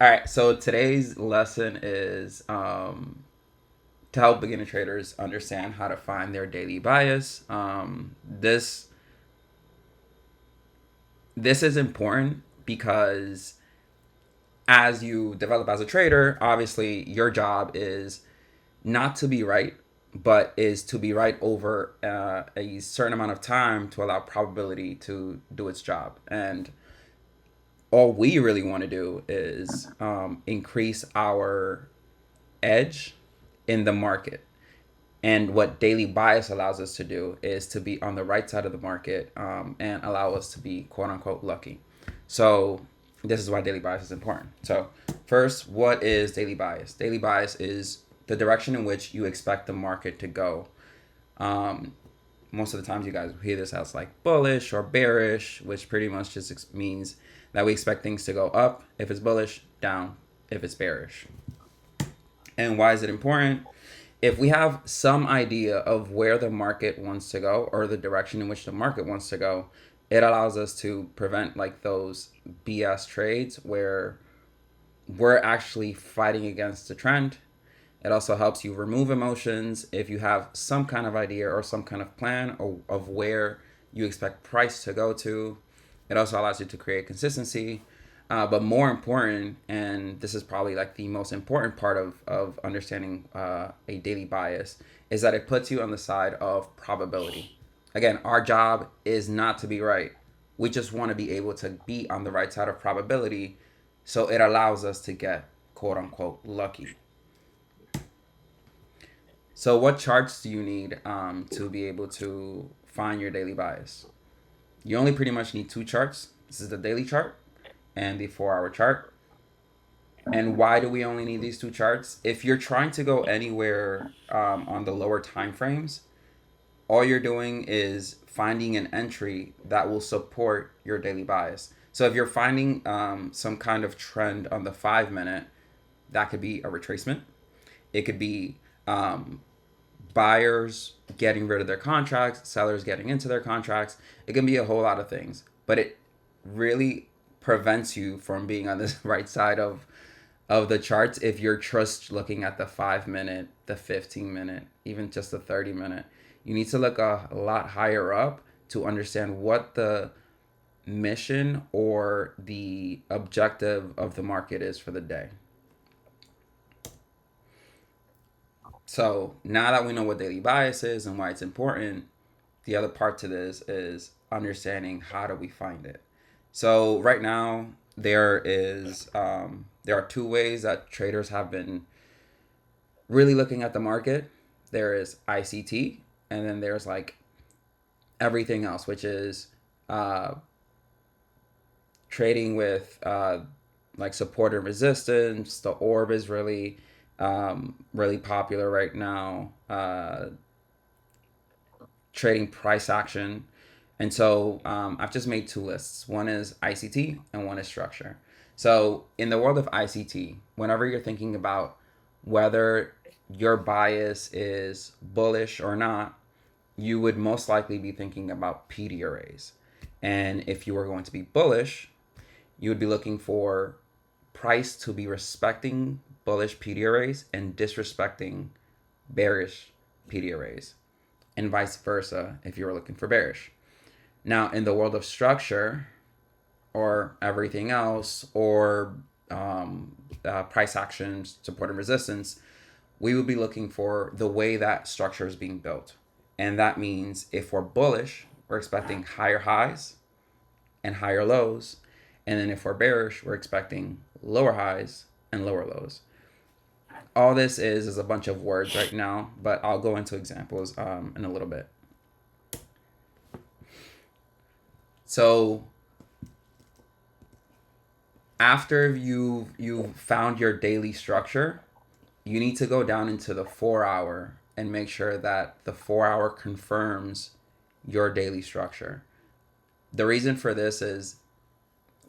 All right, so today's lesson is to help beginner traders understand how to find their daily bias. This is important because as you develop as a trader, obviously your job is not to be right, but is to be right over a certain amount of time to allow probability to do its job. And all we really want to do is increase our edge in the market. And what daily bias allows us to do is to be on the right side of the market and allow us to be quote unquote lucky. So this is why daily bias is important. So first, what is daily bias? Daily bias is the direction in which you expect the market to go. Um, Most of the times you guys hear this as like bullish or bearish, which pretty much just means that we expect things to go up if it's bullish, down if it's bearish. And why is it important? If we have some idea of where the market wants to go or the direction in which the market wants to go, it allows us to prevent like those BS trades where we're actually fighting against the trend. It also helps you remove emotions if you have some kind of idea or some kind of plan of where you expect price to go to. It also allows you to create consistency. But more important, and this is probably like the most important part of understanding a daily bias, is that it puts you on the side of probability. Again, our job is not to be right. We just want to be able to be on the right side of probability so it allows us to get quote unquote lucky. So, what charts do you need to be able to find your daily bias? You only pretty much need two charts. This is the daily chart and the 4 hour chart. And why do we only need these two charts? If you're trying to go anywhere on the lower time frames, all you're doing is finding an entry that will support your daily bias. So if you're finding some kind of trend on the 5 minute, that could be a retracement. It could be buyers getting rid of their contracts, sellers getting into their contracts. It can be a whole lot of things, but it really prevents you from being on this right side of the charts if you're just looking at the 5 minute, the 15 minute, even just the 30 minute. You need to look a lot higher up to understand what the mission or the objective of the market is for the day. So now that we know what daily bias is and why it's important, the other part to this is understanding how do we find it. So right now there are two ways that traders have been really looking at the market. There is ICT, and then there's like everything else, which is uh, trading with like support and resistance. The orb is really popular right now. Trading price action. And so I've just made two lists. One is ICT and one is structure. So in the world of ICT, whenever you're thinking about whether your bias is bullish or not, you would most likely be thinking about PD arrays. And if you were going to be bullish, you would be looking for price to be respecting bullish PD arrays and disrespecting bearish PD arrays, and vice versa if you were looking for bearish. Now, in the world of structure or everything else, or price action, support and resistance, we would be looking for the way that structure is being built. And that means if we're bullish, we're expecting higher highs and higher lows. And then if we're bearish, we're expecting lower highs and lower lows. All this is a bunch of words right now, but I'll go into examples in a little bit. So after you found your daily structure, you need to go down into the 4 hour and make sure that the 4 hour confirms your daily structure. The reason for this is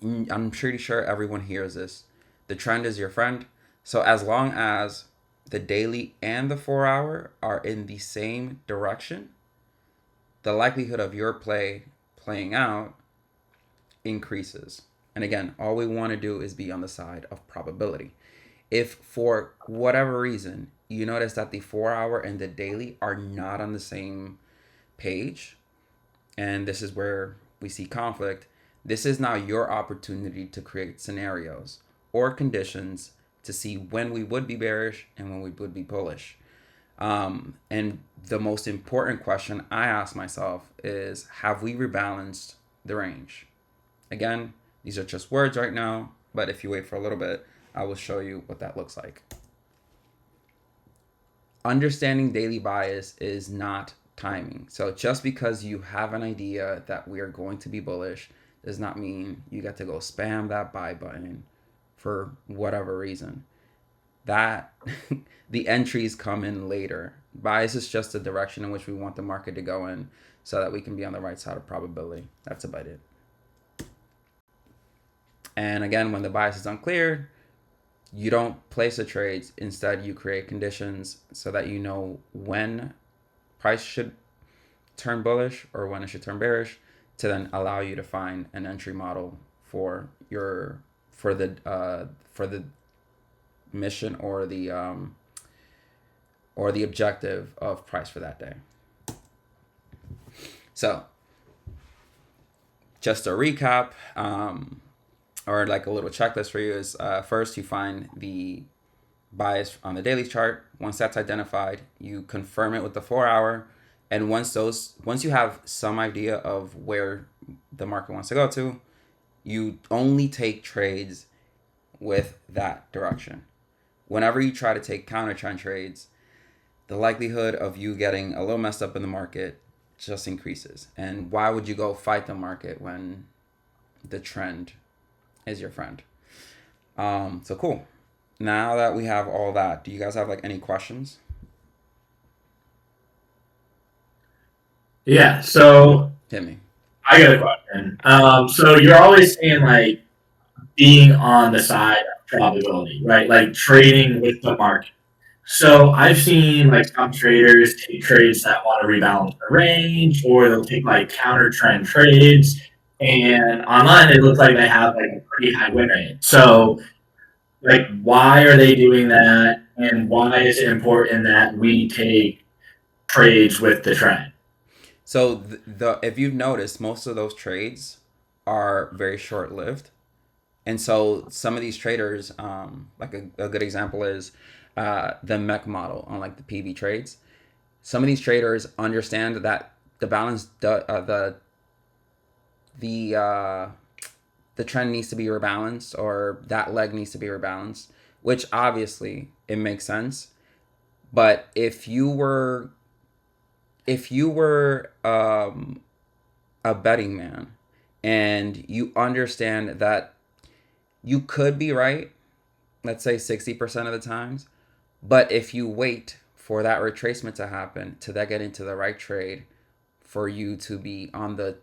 I'm pretty sure everyone hears this. The trend is your friend. So as long as the daily and the 4 hour are in the same direction, the likelihood of your play playing out increases. And again, all we want to do is be on the side of probability. If for whatever reason you notice that the 4 hour and the daily are not on the same page, and this is where we see conflict, this is now your opportunity to create scenarios or conditions to see when we would be bearish and when we would be bullish. And the most important question I ask myself is, have we rebalanced the range? Again, these are just words right now, but if you wait for a little bit, I will show you what that looks like. Understanding daily bias is not timing. So just because you have an idea that we are going to be bullish does not mean you get to go spam that buy button for whatever reason. That the entries come in later. Bias is just the direction in which we want the market to go in so that we can be on the right side of probability. That's about it. And again, when the bias is unclear, you don't place the trades. Instead, you create conditions so that you know when price should turn bullish or when it should turn bearish, to then allow you to find an entry model for the mission or the objective of price for that day. So just a recap, or like a little checklist for you is, first you find the bias on the daily chart. Once that's identified, you confirm it with the 4 hour. And once you have some idea of where the market wants to go to, you only take trades with that direction. Whenever you try to take counter trend trades, the likelihood of you getting a little messed up in the market just increases. And why would you go fight the market when the trend is your friend? So cool. Now that we have all that, do you guys have like any questions? Yeah, so Hit me. I got a question. So you're always saying like being on the side of probability, right? Like trading with the market. So I've seen like some traders take trades that want to rebalance the range, or they'll take like counter trend trades. And online, it looks like they have like a pretty high win rate. So, like, why are they doing that? And why is it important that we take trades with the trend? So the if you've noticed, most of those trades are very short lived. And so some of these traders, like a good example is the MEC model on like the PV trades. Some of these traders understand that the balance, the the trend needs to be rebalanced, or that leg needs to be rebalanced, which obviously it makes sense. But if you were a betting man and you understand that you could be right, let's say 60% of the times, but if you wait for that retracement to happen to then get into the right trade for you to be on the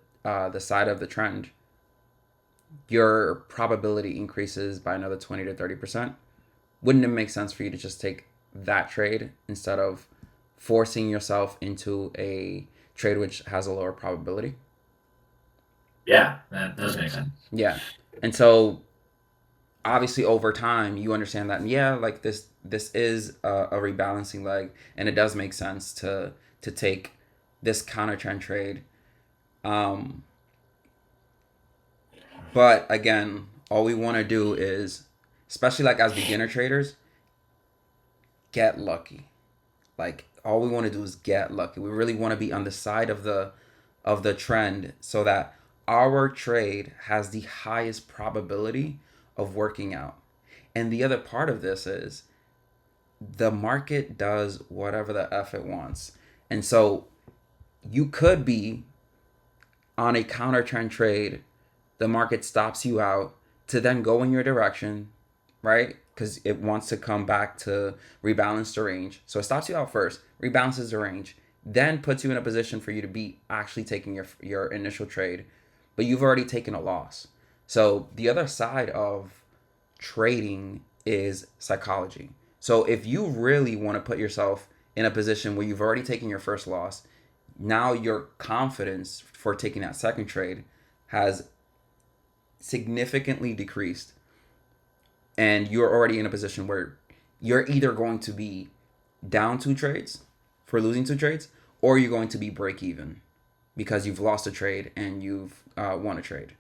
side of the trend, your probability increases by another 20 to 30%. Wouldn't it make sense for you to just take that trade instead of forcing yourself into a trade which has a lower probability? Yeah, that does make sense. Yeah. And so obviously over time you understand that, yeah, like this is a rebalancing leg, and it does make sense to take this counter trend trade. Um, but again, all we want to do is, especially like as beginner traders, get lucky. Like all we want to do is get lucky. We really want to be on the side of the trend so that our trade has the highest probability of working out. And the other part of this is the market does whatever the F it wants. And so you could be on a counter trend trade, the market stops you out to then go in your direction, right? Because it wants to come back to rebalance the range. So it stops you out first, rebalances the range, then puts you in a position for you to be actually taking your initial trade, but you've already taken a loss. So the other side of trading is psychology. So if you really want to put yourself in a position where you've already taken your first loss, now your confidence for taking that second trade has significantly decreased, and you're already in a position where you're either going to be down 2 trades for losing 2 trades, or you're going to be break even because you've lost a trade and you've won a trade.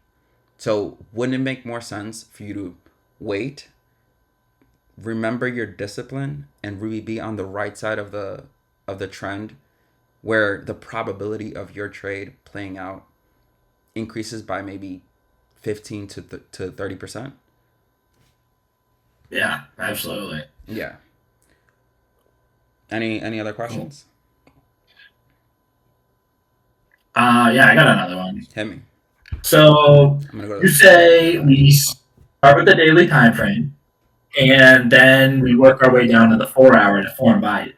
So wouldn't it make more sense for you to wait, remember your discipline, and really be on the right side of the trend, where the probability of your trade playing out increases by maybe 15 to 30%? Yeah, absolutely. Yeah. Any other Cool. questions? Yeah, I got another one. Hit me. So I'm gonna go you to the daily say we bias. start with the daily time frame, and then we work our way down to the 4 hour to form bias.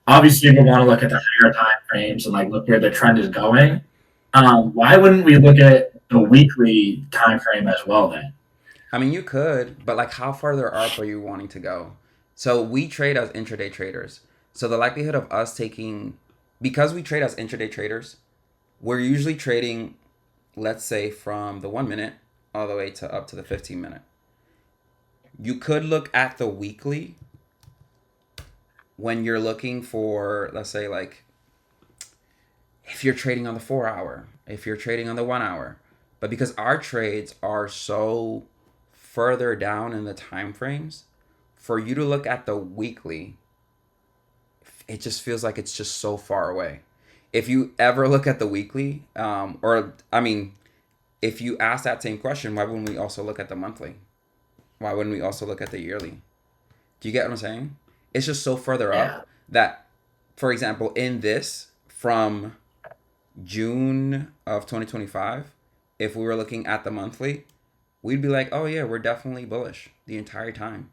Obviously, we want to look at the higher time frames and like look where the trend is going. Why wouldn't we look at the weekly time frame as well then? I mean, you could, but like, how farther up are you wanting to go? So we trade as intraday traders. So the likelihood of us taking, because we trade as intraday traders, we're usually trading, let's say, from the 1 minute all the way to up to the 15 minute. You could look at the weekly when you're looking for, let's say, like, if you're trading on the 4 hour, if you're trading on the 1 hour. But because our trades are so further down in the time frames, for you to look at the weekly, it just feels like it's just so far away. If you ever look at the weekly, or I mean, if you ask that same question, why wouldn't we also look at the monthly? Why wouldn't we also look at the yearly? Do you get what I'm saying? It's just so further Yeah. up that, for example, in this from June of 2025, if we were looking at the monthly, we'd be like, oh yeah, we're definitely bullish the entire time.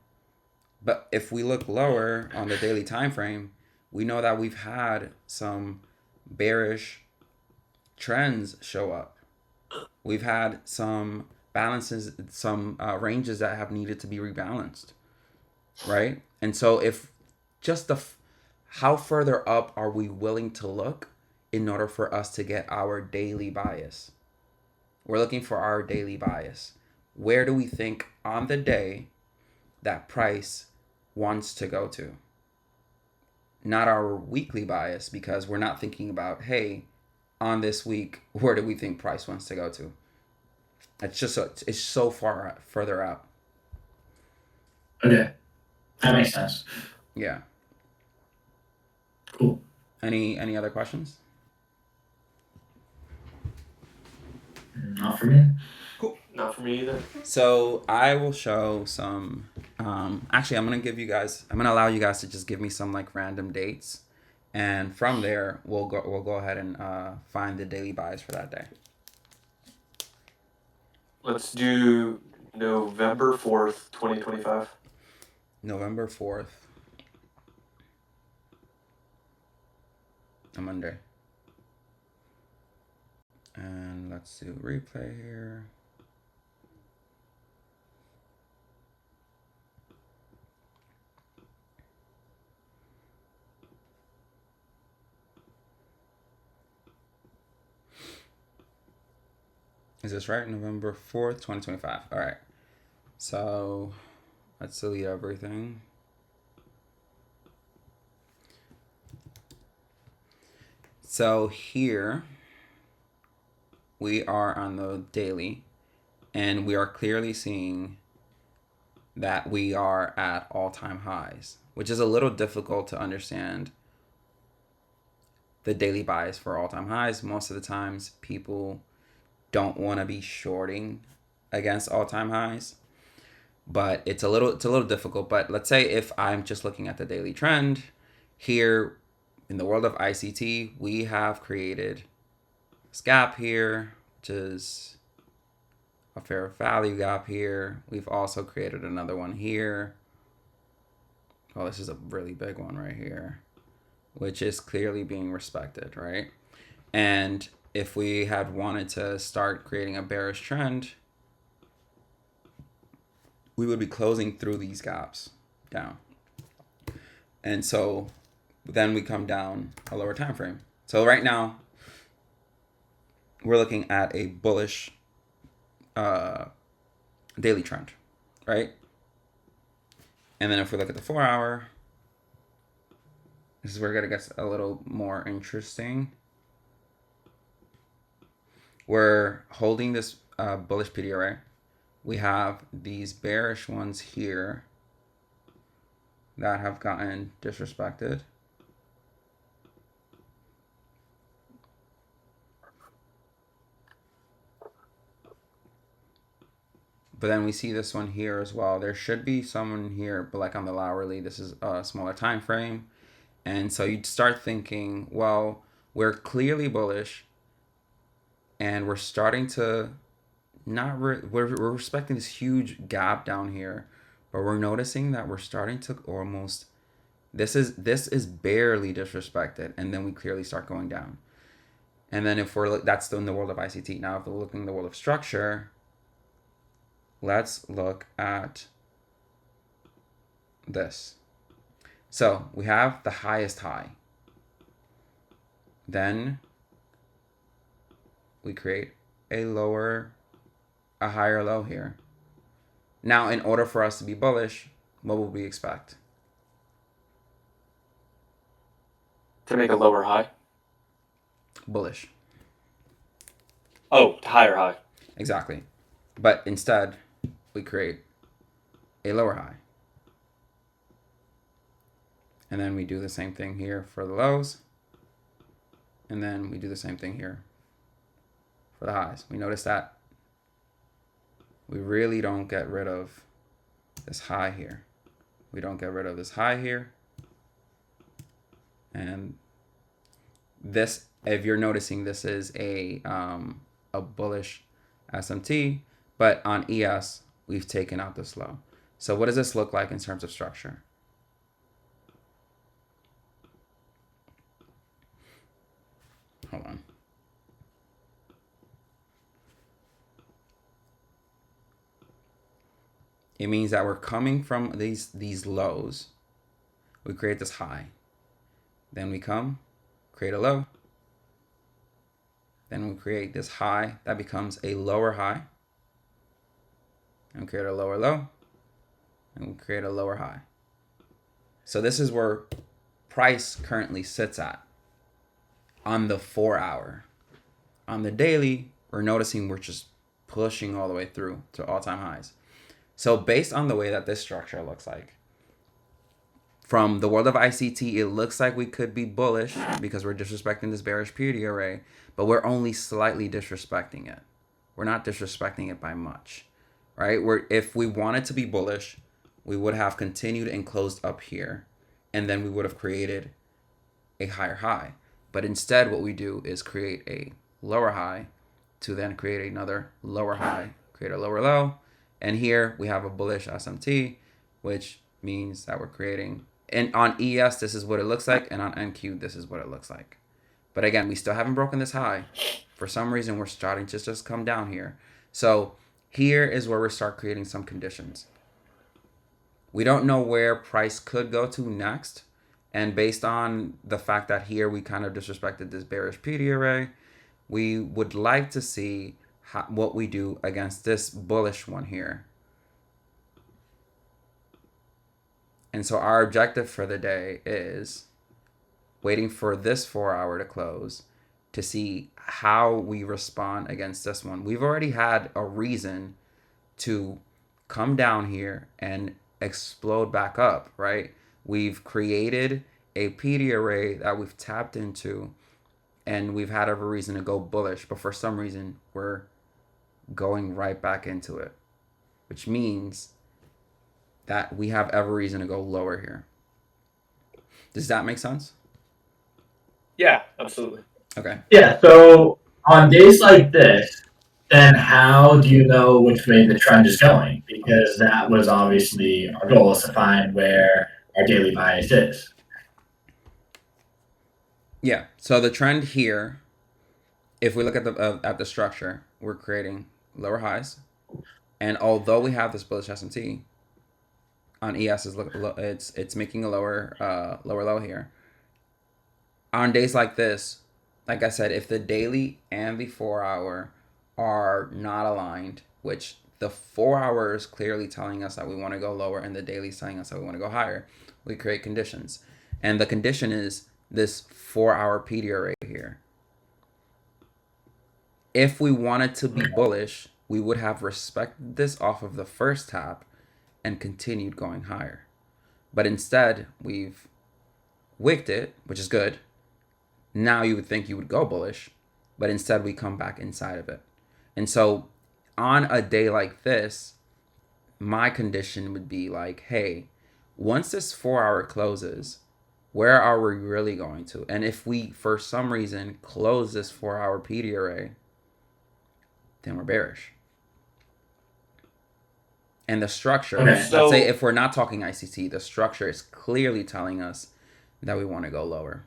But if we look lower on the daily time frame, we know that we've had some bearish trends show up. We've had some balances, some ranges that have needed to be rebalanced, right? And so if just how further up are we willing to look in order for us to get our daily bias? We're looking for our daily bias. Where do we think on the day that price wants to go to? Not our weekly bias, because we're not thinking about, hey, on this week, where do we think price wants to go to? It's so far further out. Okay, that makes sense. Yeah. Cool. Any other questions? Not for me. Cool. Not for me either. So I will show some. Actually, I'm gonna allow you guys to just give me some like random dates, and from there we'll go ahead and find the daily buys for that day. Let's do November 4th, 2025. November 4th, a Monday. And let's do replay here. Is this right? November 4th, 2025. All right. So let's delete everything. So here we are on the daily, and we are clearly seeing that we are at all-time highs, which is a little difficult to understand the daily bias for all-time highs. Most of the times people don't want to be shorting against all-time highs, but it's a little difficult. But let's say if I'm just looking at the daily trend here in the world of ICT, we have created this gap here, which is a fair value gap here. We've also created another one here. Oh, this is a really big one right here, which is clearly being respected, right? And if we had wanted to start creating a bearish trend, we would be closing through these gaps down. And so then we come down a lower time frame. So right now we're looking at a bullish daily trend, right? And then if we look at the 4-hour, this is where it gets a little more interesting. We're holding this bullish PD array. We have these bearish ones here that have gotten disrespected. But then we see this one here as well. There should be someone here, but like on the hourly, this is a smaller time frame. And so you'd start thinking, well, we're clearly bullish and we're starting to we're respecting this huge gap down here, but we're noticing that we're starting to almost this is barely disrespected, and then we clearly start going down. And then if we're that's in the world of ICT. Now if we're looking in the world of structure, let's look at this. So we have the highest high. Then we create a higher low here. Now, in order for us to be bullish, what would we expect? To make a lower high. Bullish. Oh, higher high. Exactly. But instead, we create a lower high. And then we do the same thing here for the lows. And then we do the same thing here for the highs. We notice that we really don't get rid of this high here. We don't get rid of this high here. And this, if you're noticing, this is a bullish SMT, but on ES, we've taken out this low. So what does this look like in terms of structure? Hold on. It means that we're coming from these lows. We create this high. Then we come, create a low. Then we create this high that becomes a lower high. And we create a lower low. And we create a lower high. So this is where price currently sits at on the 4-hour. On the daily, we're noticing we're just pushing all the way through to all-time highs. So based on the way that this structure looks like, from the world of ICT, it looks like we could be bullish because we're disrespecting this bearish PD array, but we're only slightly disrespecting it. We're not disrespecting it by much, right? If we wanted to be bullish, we would have continued and closed up here, and then we would have created a higher high. But instead, what we do is create a lower high to then create another lower high, create a lower low. And here we have a bullish SMT, which means that we're creating, and on ES, this is what it looks like. And on NQ, this is what it looks like. But again, we still haven't broken this high. For some reason, we're starting to just come down here. So here is where we start creating some conditions. We don't know where price could go to next. And based on the fact that here we kind of disrespected this bearish PD array, we would like to see what we do against this bullish one here. And so our objective for the day is waiting for this 4-hour to close to see how we respond against this one. We've already had a reason to come down here and explode back up, right? We've created a PD array that we've tapped into, and we've had every reason to go bullish, but for some reason we're going right back into it, which means that we have every reason to go lower here. Does that make sense? Yeah, absolutely. Okay. Yeah, so on days like this, then how do you know which way the trend is going? Because that was obviously our goal, is to find where our daily bias is. Yeah. So the trend here, if we look at the structure, we're creating lower highs, and although we have this bullish S&T on ES, it's making a lower low here. On days like this, like I said, if the daily and the 4-hour are not aligned, which the 4 hour is clearly telling us that we want to go lower and the daily is telling us that we want to go higher. We create conditions. And the condition is this 4 hour PD array here. If we wanted to be bullish, we would have respected this off of the first tap and continued going higher. But instead, we've wicked it, which is good. Now you would think you would go bullish, but instead we come back inside of it. And so on a day like this, my condition would be like, hey, once this 4 hour closes, where are we really going to? And if we, for some reason, close this 4 hour PD array, then we're bearish. And the structure, let's say if we're not talking ICT, the structure is clearly telling us that we want to go lower.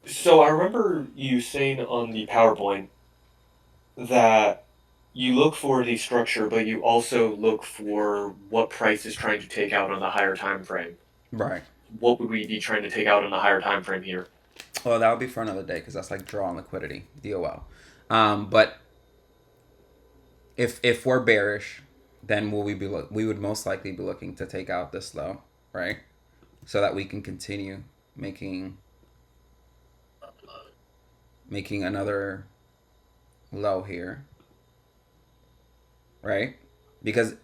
So I remember you saying on the PowerPoint that you look for the structure, but you also look for what price is trying to take out on the higher time frame. Right. What would we be trying to take out on the higher time frame here? Well, that would be for another day because that's like draw on liquidity, DOL. But if we're bearish, then we would most likely be looking to take out this low, right? So that we can continue making another low here, right? Because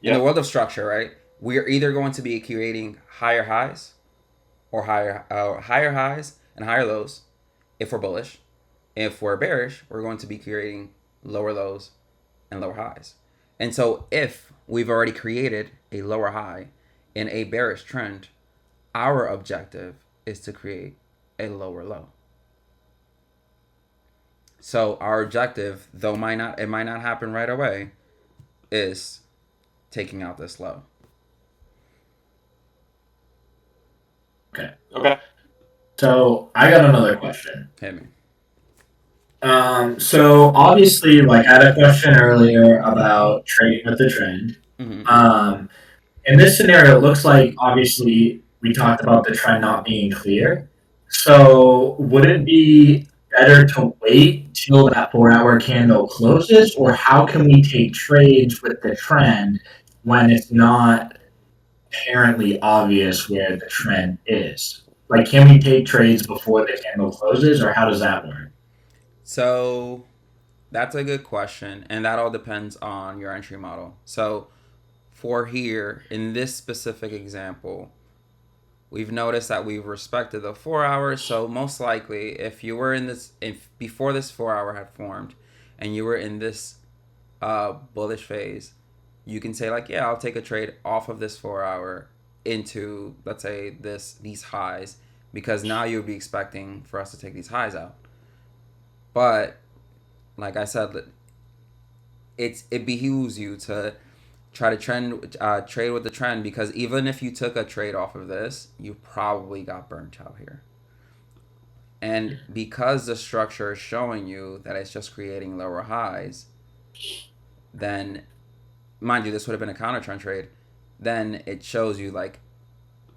in the world of structure, right, we're either going to be creating higher highs or higher highs and higher lows if we're bullish. If we're bearish, we're going to be creating lower lows and lower highs. And so if we've already created a lower high in a bearish trend, our objective is to create a lower low. So our objective, though it might not happen right away, is taking out this low. Okay. So I got another question. Hit me. So obviously, like I had a question earlier about trading with the trend. Mm-hmm. In this scenario, it looks like obviously we talked about the trend not being clear. So would it be better to wait till that 4 hour candle closes, or how can we take trades with the trend when it's not apparently obvious where the trend is? Like, can we take trades before the candle closes, or how does that work? So that's a good question, and that all depends on your entry model. So for here, in this specific example, we've noticed that we've respected the 4 hours. So most likely, if you were in this, if before this 4 hour had formed, and you were in this bullish phase, you can say like, yeah, I'll take a trade off of this 4 hour into, let's say, these highs, because now you'll be expecting for us to take these highs out. But like I said, it behooves you to try to trade with the trend, because even if you took a trade off of this, you probably got burnt out here. And because the structure is showing you that it's just creating lower highs, then, mind you, this would have been a counter trend trade, then it shows you like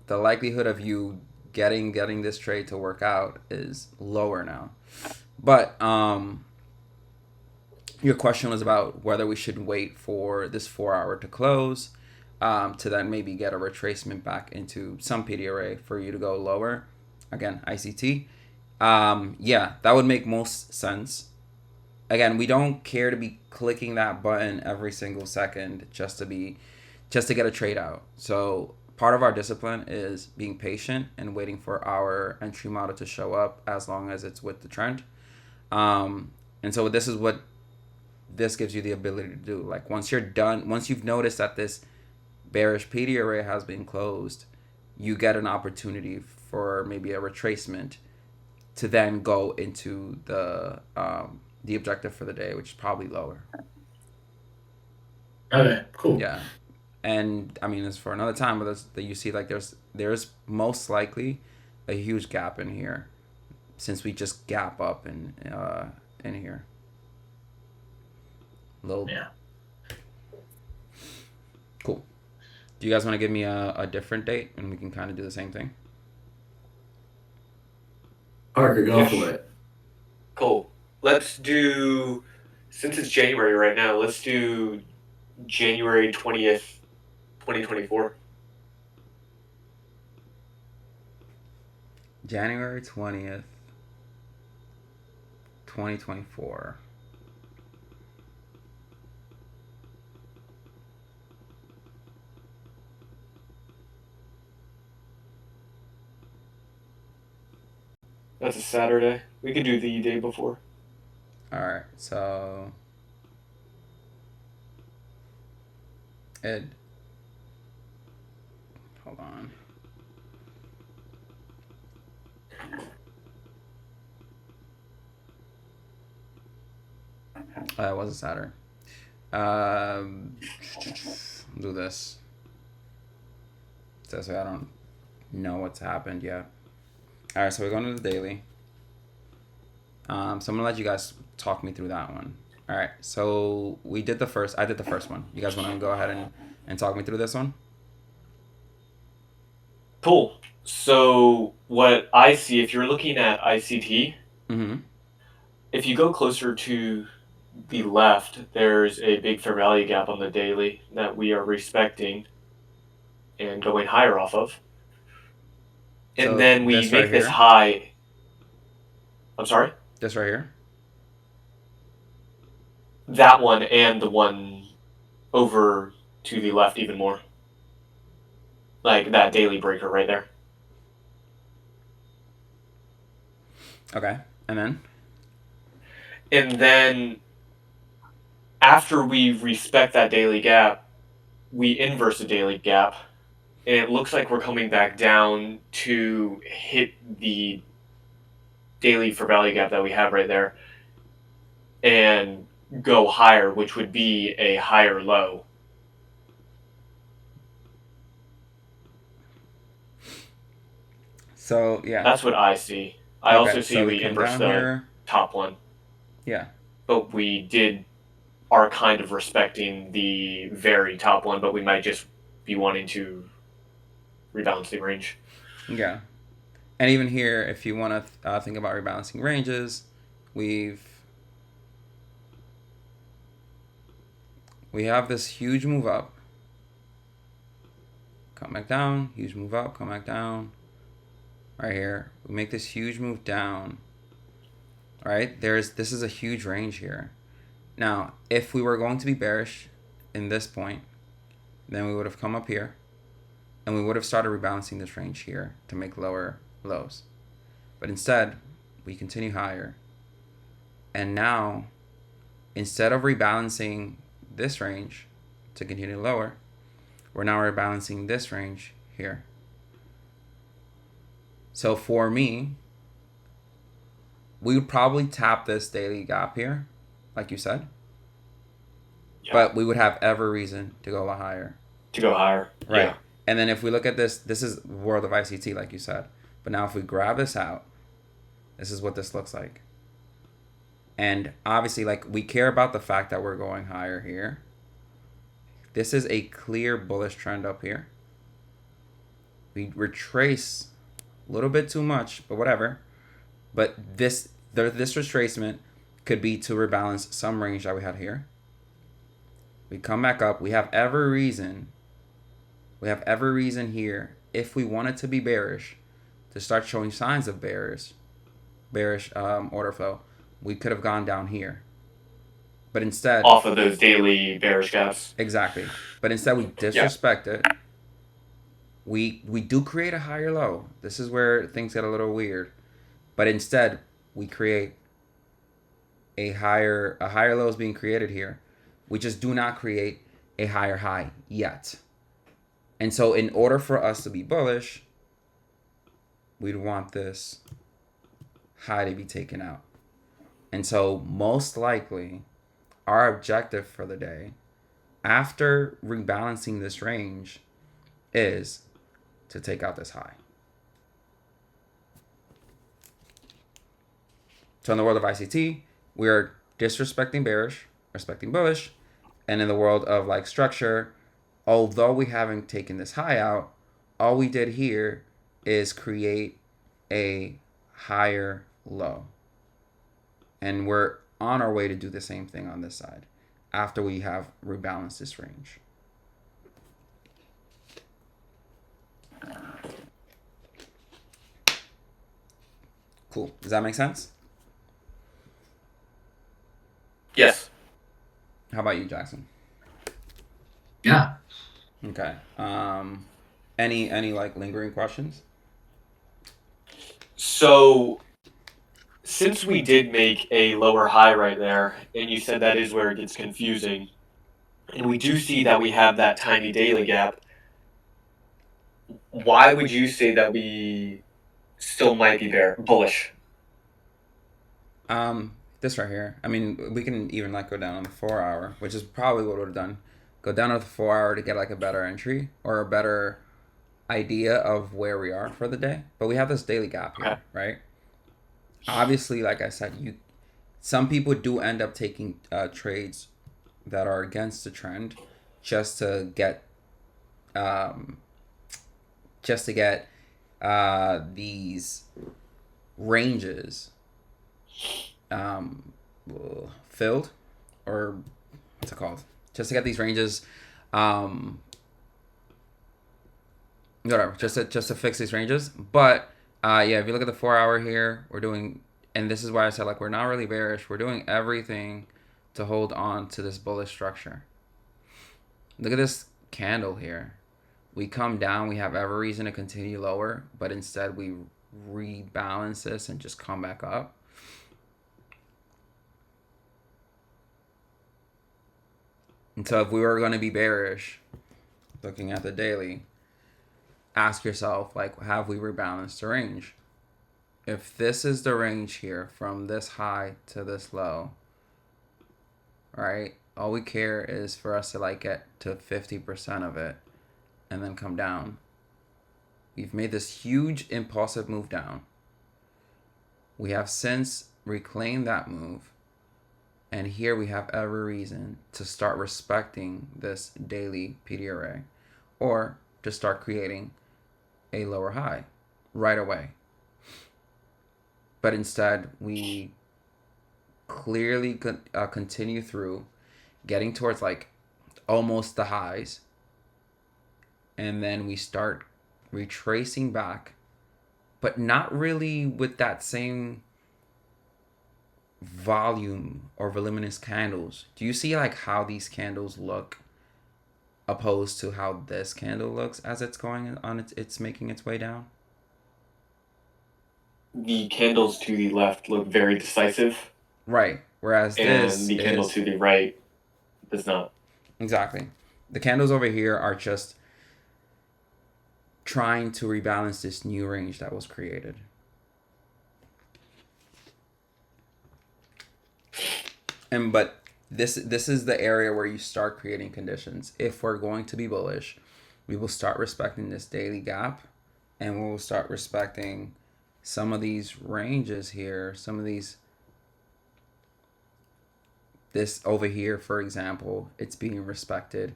the likelihood of you getting this trade to work out is lower now. But your question was about whether we should wait for this 4 hour to close to then maybe get a retracement back into some PD array for you to go lower. Again, ICT. Yeah, that would make most sense. Again, we don't care to be clicking that button every single second just to get a trade out. So part of our discipline is being patient and waiting for our entry model to show up as long as it's with the trend. And so this is what this gives you the ability to do. Like once you're done, once you've noticed that this bearish PD array has been closed, you get an opportunity for maybe a retracement to then go into the objective for the day, which is probably lower. Okay, cool. Yeah, and I mean, it's for another time, but you see like there's most likely a huge gap in here, since we just gap up in here. Yeah. Cool. Do you guys want to give me a different date and we can kind of do the same thing? Parker, go for it. Cool. Let's do Since it's January right now, let's do January 20th, 2024. January 20th, 2024. That's a Saturday. We could do the day before. Alright, so Ed, hold on. It was a Saturday. Do this. So I don't know what's happened yet. Alright, so we're going to the daily. So I'm gonna let you guys talk me through that one. Alright, so I did the first one. You guys wanna go ahead and talk me through this one? Cool. So what I see, if you're looking at ICT, if you go closer to the left, there's a big fair value gap on the daily that we are respecting and going higher off of. And So then we this right make this here? high. I'm sorry? This right here? That one and the one over to the left even more. Like that daily breaker right there. Okay, and then? And then after we respect that daily gap, we inverse the daily gap. And it looks like we're coming back down to hit the daily for value gap that we have right there and go higher, which would be a higher low. So yeah. That's what I see. I also see so we come inverse down the here. top one. Yeah. But we are kind of respecting the very top one, but we might just be wanting to rebalance the range. Yeah. And even here, if you want to think about rebalancing ranges, we have this huge move up, come back down, huge move up, come back down. Right here, we make this huge move down. Right, this is a huge range here. Now, if we were going to be bearish in this point, then we would have come up here and we would have started rebalancing this range here to make lower lows. But instead, we continue higher. And now, instead of rebalancing this range to continue lower, we're now rebalancing this range here. So for me, we would probably tap this daily gap here, like you said. Yeah. But we would have every reason to go a lot higher. To go higher. Right. Yeah. And then if we look at this is world of ICT, like you said. But now if we grab this out, this is what this looks like. And obviously, like, we care about the fact that we're going higher here. This is a clear bullish trend up here. We retrace a little bit too much, but whatever. But this retracement could be to rebalance some range that we had here. We come back up. We have every reason here, if we wanted to be bearish, to start showing signs of bearish order flow. We could have gone down here. But instead, off of those daily bearish gaps. Exactly. But instead we disrespect it. We do create a higher low. This is where things get a little weird. But instead we create a higher low is being created here. We just do not create a higher high yet. And so in order for us to be bullish, we'd want this high to be taken out. And so most likely our objective for the day, after rebalancing this range, is to take out this high. So in the world of ICT, we're disrespecting bearish, respecting bullish. And in the world of like structure, although we haven't taken this high out, all we did here is create a higher low. And we're on our way to do the same thing on this side after we have rebalanced this range. Cool. Does that make sense? Yes. How about you, Jackson? Yeah. Okay. Any like lingering questions? So since we did make a lower high right there, and you said that is where it gets confusing, and we do see that we have that tiny daily gap, why would you say that we still might be bullish? This right here. I mean, we can even like go down on the 4 hour, which is probably what we would have done. Go down to the 4 hour to get like a better entry or a better idea of where we are for the day. But we have this daily gap Okay. here, right? Obviously, like I said, some people do end up taking trades that are against the trend just to get um, these ranges filled, or what's it called? Just to get these ranges, whatever. Just to fix these ranges. But yeah, if you look at the 4 hour here, we're doing, and this is why I said like we're not really bearish. We're doing everything to hold on to this bullish structure. Look at this candle here. We come down, we have every reason to continue lower, but instead we rebalance this and just come back up. And so if we were going to be bearish, looking at the daily, ask yourself, like, have we rebalanced the range? If this is the range here from this high to this low, right? All we care is for us to like get to 50% of it and then come down. We've made this huge impulsive move down. We have since reclaimed that move. And here we have every reason to start respecting this daily PD array or to start creating a lower high right away. But instead, we clearly continue through getting towards like almost the highs. And then we start retracing back, but not really with that same volume or voluminous candles. Do you see like how these candles look opposed to how this candle looks as it's going on, it's making its way down? The candles to the left look very decisive, Right. Whereas and this the candle is to the right does not. exactly. The candles over here are just trying to rebalance this new range that was created. But this is the area where you start creating conditions. If we're going to be bullish, we will start respecting this daily gap, and we will start respecting some of these ranges here, some of these, this over here, for example, it's being respected.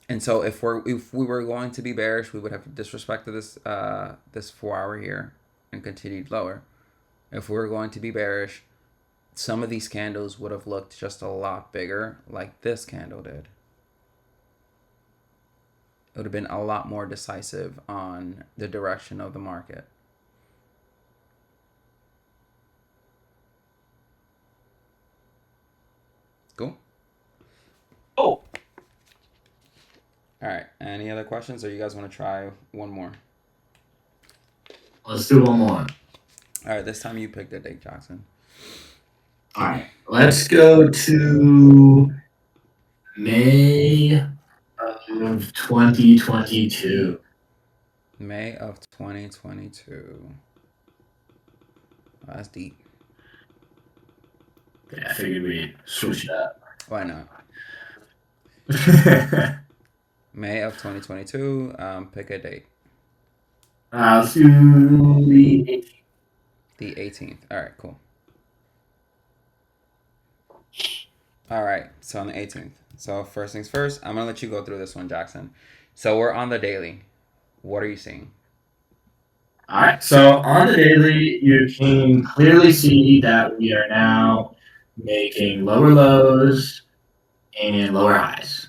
And so if we were going to be bearish, we would have disrespected this 4 hour here and continued lower. If we were going to be bearish, some of these candles would have looked just a lot bigger, like this candle did. It would have been a lot more decisive on the direction of the market. Cool. Oh, All right. Any other questions, or you guys want to try one more? Let's do one more. All right. This time you picked a date, Jackson. All right. Let's go to May of 2022. May of 2022. Oh, that's deep. Yeah, I figured we'd switch it up. Why not? May of 2022. Pick a date. Let's do the 18th. The 18th. All right, cool. All right, so on the 18th. So first things first, I'm going to let you go through this one, Jackson. So we're on the daily. What are you seeing? All right. So on the daily, you can clearly see that we are now making lower lows and lower highs.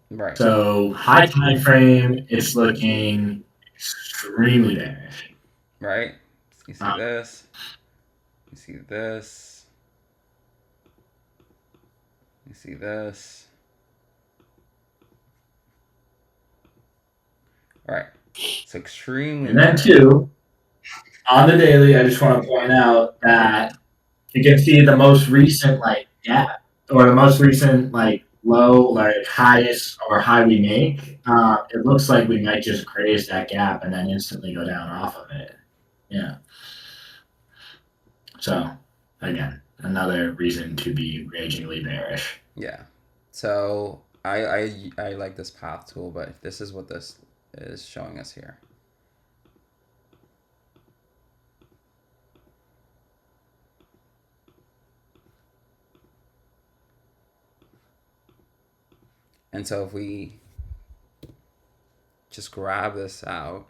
Right. So high time frame, it's looking extremely bearish. Right. You see this. You see this. You see this. All right. It's extremely And then bearish. two, on the daily, I just want to point out that you can see the most recent like gap or the most recent like low, like highest or high we make. It looks like we might just graze that gap and then instantly go down off of it. Yeah. So again, another reason to be ragingly bearish. Yeah. So I like this path tool, but this is what this is showing us here. And so if we just grab this out,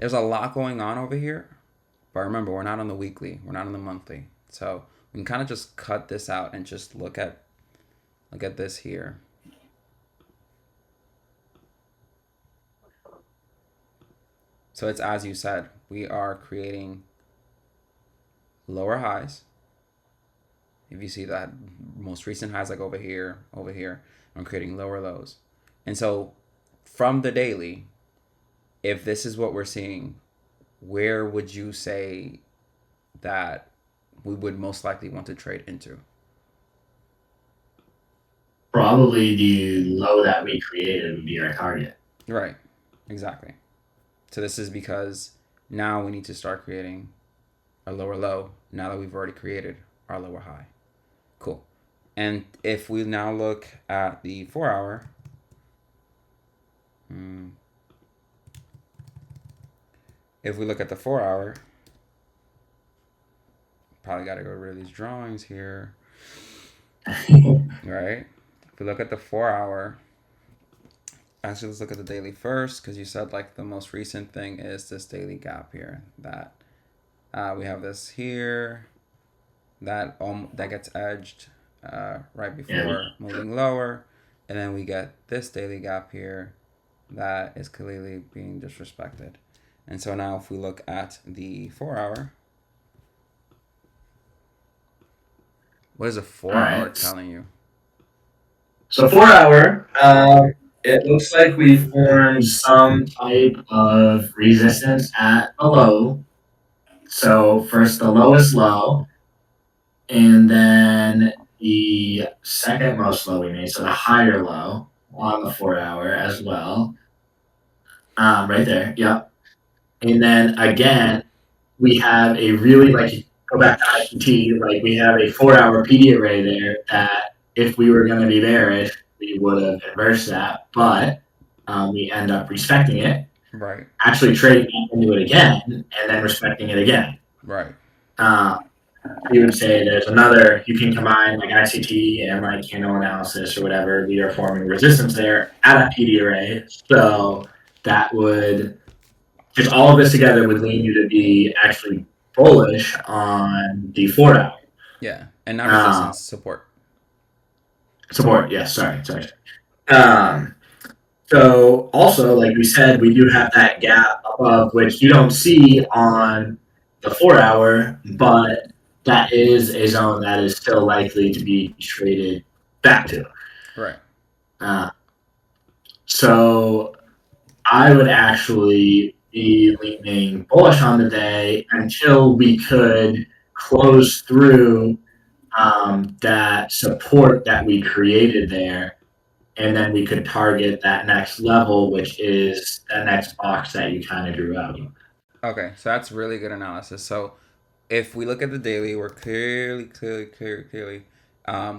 there's a lot going on over here. But remember, we're not on the weekly. We're not on the monthly. So we can kind of just cut this out and just look at this here. So it's as you said, we are creating lower highs. If you see that most recent highs like over here, I'm creating lower lows. And so from the daily, if this is what we're seeing, where would you say that we would most likely want to trade into? Probably the low that we created would be our target. Right. Exactly. So this is because now we need to start creating a lower low now that we've already created our lower high. Cool. And if we now look at the 4 hour, if we look at the 4 hour, probably got to go rid of these drawings here. Right? If we look at the 4 hour, actually let's look at the daily first, because you said like the most recent thing is this daily gap here that we have this here that gets edged right before moving lower, and then we get this daily gap here that is clearly being disrespected. And so now if we look at the 4 hour, what is a 4 hour telling you? So 4 hour, it looks like we formed some type of resistance at a low. So first the lowest low, and then the second most low we made, so the higher low on the 4 hour as well. Right there, yep. And then again, we have a really like go back to IPT, like we have a 4 hour PD array there that if we were going to be bearish, we would have inversed that, but we end up respecting it. Right. Actually trading into it again and then respecting it again. Right. You would say there's another, you can combine like ICT and like candle analysis or whatever. We are forming resistance there at a PD array. So that would, just all of this together would lead you to be actually bullish on the 4 hour. Yeah. And not resistance, support. Support, yes, sorry. So also, like we said, we do have that gap above which you don't see on the 4 hour, but that is a zone that is still likely to be traded back to. Right. So I would actually be leaning bullish on the day until we could close through that support that we created there. And then we could target that next level, which is that next box that you kind of drew out. Okay, so that's really good analysis. So if we look at the daily, we're clearly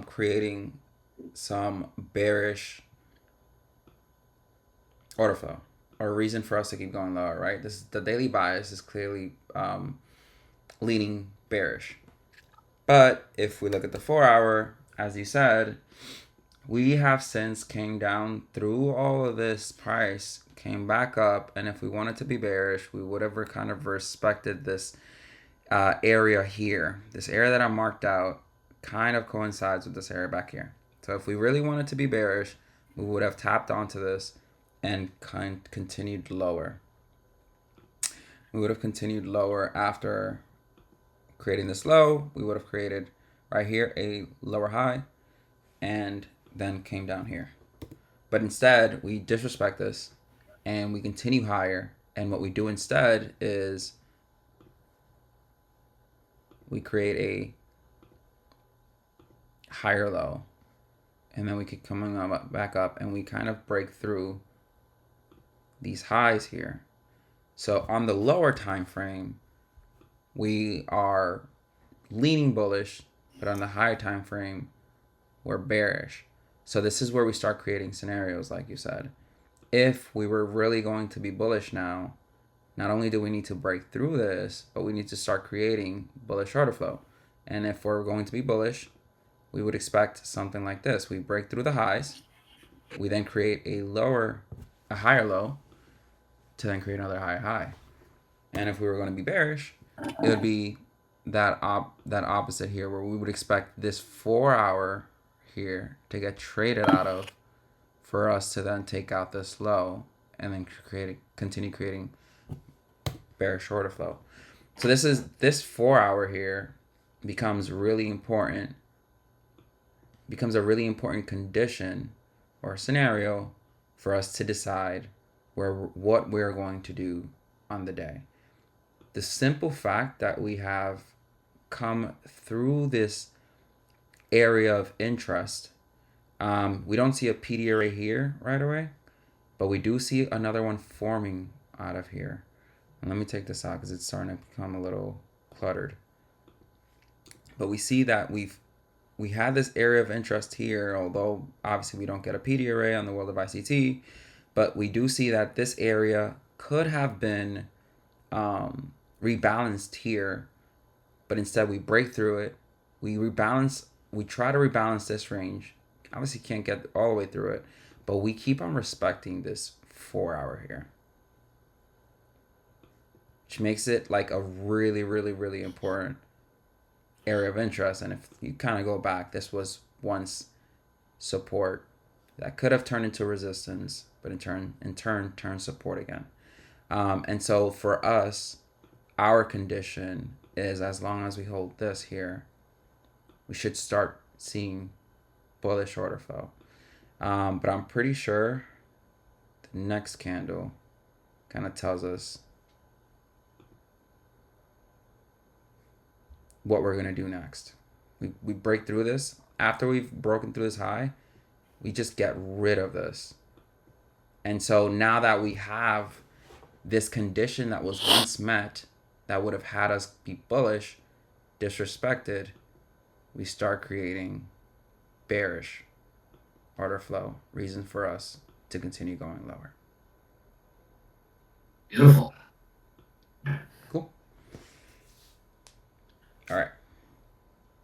creating some bearish order flow or a reason for us to keep going lower, right? This the daily bias is clearly leaning bearish. But if we look at the 4 hour, as you said, we have since came down through all of this price, came back up, and if we wanted to be bearish, we would have kind of respected this area here. This area that I marked out kind of coincides with this area back here. So if we really wanted to be bearish, we would have tapped onto this and continued lower. We would have continued lower after creating this low. We would have created right here a lower high and then came down here. But instead, we disrespect this and we continue higher. And what we do instead is we create a higher low. And then we keep coming up, back up, and we kind of break through these highs here. So on the lower time frame, we are leaning bullish, but on the higher time frame, we're bearish. So this is where we start creating scenarios, like you said. If we were really going to be bullish now, not only do we need to break through this, but we need to start creating bullish order flow. And if we're going to be bullish, we would expect something like this. We break through the highs, we then create a higher low, to then create another higher high. And if we were going to be bearish, it would be that opposite here, where we would expect this 4 hour here to get traded out of, for us to then take out this low and then continue creating bearish order flow. So this 4 hour here becomes really important, becomes a really important condition or scenario for us to decide what we're going to do on the day. The simple fact that we have come through this area of interest, we don't see a PD array here right away, but we do see another one forming out of here. And let me take this out because it's starting to become a little cluttered. But we see that we had this area of interest here, although obviously we don't get a PD array on the world of ICT, but we do see that this area could have been rebalanced here, but instead we break through it. We try to rebalance this range. Obviously can't get all the way through it, but we keep on respecting this 4 hour here, which makes it like a really, really, really important area of interest. And if you kind of go back, this was once support that could have turned into resistance, but in turn turned support again. And so for us, our condition is, as long as we hold this here, we should start seeing bullish order flow. But I'm pretty sure the next candle kind of tells us what we're going to do next. We break through this. After we've broken through this high, we just get rid of this. And so now that we have this condition that was once met, that would have had us be bullish, disrespected, we start creating bearish order flow, reason for us to continue going lower. Beautiful.